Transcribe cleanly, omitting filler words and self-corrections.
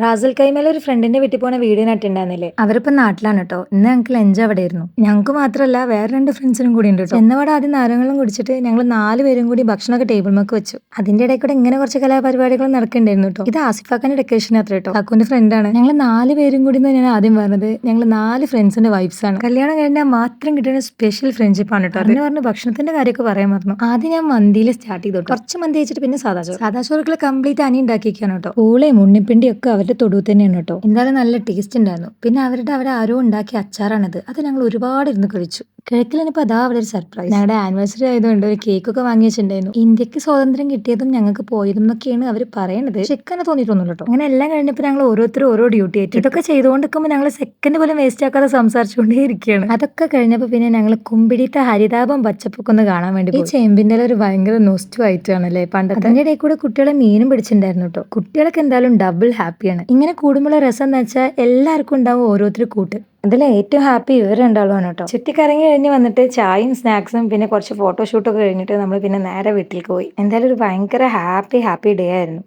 Ras al കൈമേൽ ഒരു ഫ്രണ്ടിന്റെ വീട്ടിൽ പോണ വീഡിയോ നട്ടുണ്ടായിരുന്നില്ലേ? അവരിപ്പോ നാട്ടിലാണ് കേട്ടോ. ഇന്ന് ഞങ്ങൾക്ക് ലഞ്ച് അവിടെ ആയിരുന്നു. ഞങ്ങൾക്ക് മാത്രമല്ല വേറെ 2 ഫ്രണ്ട്സിനും കൂടി ഉണ്ട് കേട്ടോ. എന്നപാടെ ആദ്യം നാരങ്ങളും കുടിച്ചിട്ട് ഞങ്ങൾ 4 പേരും കൂടി ഭക്ഷണമൊക്കെ ടേബിൾ മേക്ക് വെച്ചു. അതിന്റെ ഇടയിൽ കൂടെ ഇങ്ങനെ കുറച്ച് കലാപരിപാടികളും നടക്കണ്ടായിരുന്നു കേട്ടോ. ഇത് ആസിഫാക്കാന്റെ ഡെക്കറേഷൻ അത്ര കേട്ടോ. കാക്കുന്റെ ഫ്രണ്ടാണ്. ഞങ്ങൾ 4 പേരും കൂടി ഞാൻ ആദ്യം പറഞ്ഞത് ഞങ്ങൾ 4 ഫ്രണ്ട്സിന്റെ വൈഫ്സ് ആണ്. കല്യാണം കഴിഞ്ഞാൽ മാത്രം കിട്ടുന്ന സ്പെഷ്യൽ ഫ്രണ്ട്ഷിപ്പ് ആണ് കേട്ടോ. അതിന് പറഞ്ഞ് ഭക്ഷണത്തിന്റെ കാര്യമൊക്കെ പറയാൻ പറഞ്ഞു. ആദ്യം ഞാൻ മന്തിയിൽ സ്റ്റാർട്ട് ചെയ്തു. കുറച്ച് മന്തി വെച്ചിട്ട് പിന്നെ സാധാ ചോറുകൾ കംപ്ലീറ്റ് അനി ഉണ്ടാക്കിയിരിക്കാണ് കേട്ടോ. പൂളയും ഉണ്ണിപ്പിണ്ടിയും ഒക്കെ അവരുടെ തൊടുവ് തന്നെയാണ് കേട്ടോ. എന്തായാലും നല്ല ടേസ്റ്റ് ഉണ്ടായിരുന്നു. പിന്നെ അവിടെ ആരോ ഉണ്ടാക്കിയ അച്ചാറാണത്. അത് ഞങ്ങൾ ഒരുപാട് ഇരുന്ന് കഴിച്ചു. കിഴക്കിലിനിപ്പോ അതാ അവിടെ ഒരു സർപ്രൈസ്. ഞങ്ങളുടെ ആനിവേഴ്സറി ആയതുകൊണ്ട് ഒരു കേക്കൊക്കെ വാങ്ങി വെച്ചിട്ടുണ്ടായിരുന്നു. ഇന്ത്യക്ക് സ്വാതന്ത്ര്യം കിട്ടിയതും ഞങ്ങൾക്ക് പോയതും എന്നൊക്കെയാണ് അവർ പറയുന്നത്. ചിക്കനെ തോന്നിയിട്ടൊന്നുമില്ല കേട്ടോ. അങ്ങനെ എല്ലാം കഴിഞ്ഞപ്പോൾ ഞങ്ങൾ ഓരോരുത്തരും ഓരോ ഡ്യൂട്ടി ആയിട്ട് ഇതൊക്കെ ചെയ്തുകൊണ്ടിരിക്കുമ്പോൾ ഞങ്ങൾ സെക്കൻഡ് പോലും വേസ്റ്റ് ആക്കാതെ സംസാരിച്ചുകൊണ്ടേ ഇരിക്കുകയാണ്. അതൊക്കെ കഴിഞ്ഞപ്പോൾ പിന്നെ ഞങ്ങൾ കുമ്പിടിത്തെ ഹരിതാപം പച്ചപ്പൊക്കെ ഒന്ന് കാണാൻ വേണ്ടി പോയി. ഈ ചേമ്പിന്റെ ഒരു ഭയങ്കര നൊസ്റ്റു ആയിട്ടാണല്ലേ പണ്ടത്തെ. അതിന്റെ ഇടയിൽ കൂടെ കുട്ടികളെ മീനും പിടിച്ചിട്ടുണ്ടായിരുന്നു കേട്ടോ. കുട്ടികളൊക്കെ എന്തായാലും ഡബിൾ ഹാപ്പിയാണ്. ഇങ്ങനെ കൂടുമ്പോൾ രസം എന്ന് വെച്ചാൽ എല്ലാവർക്കും ഉണ്ടാവും ഓരോരുത്തർ കൂട്ട്. അതിൽ ഏറ്റവും ഹാപ്പി ഇവർ രണ്ടാളുമാണ് കേട്ടോ. ചുറ്റിക്കറങ്ങി കഴിഞ്ഞ് വന്നിട്ട് ചായയും സ്നാക്സും പിന്നെ കുറച്ച് ഫോട്ടോഷൂട്ടൊക്കെ കഴിഞ്ഞിട്ട് നമ്മൾ പിന്നെ നേരെ വീട്ടിലേക്ക് പോയി. എന്തായാലും ഒരു ഭയങ്കര ഹാപ്പി ഡേ ആയിരുന്നു.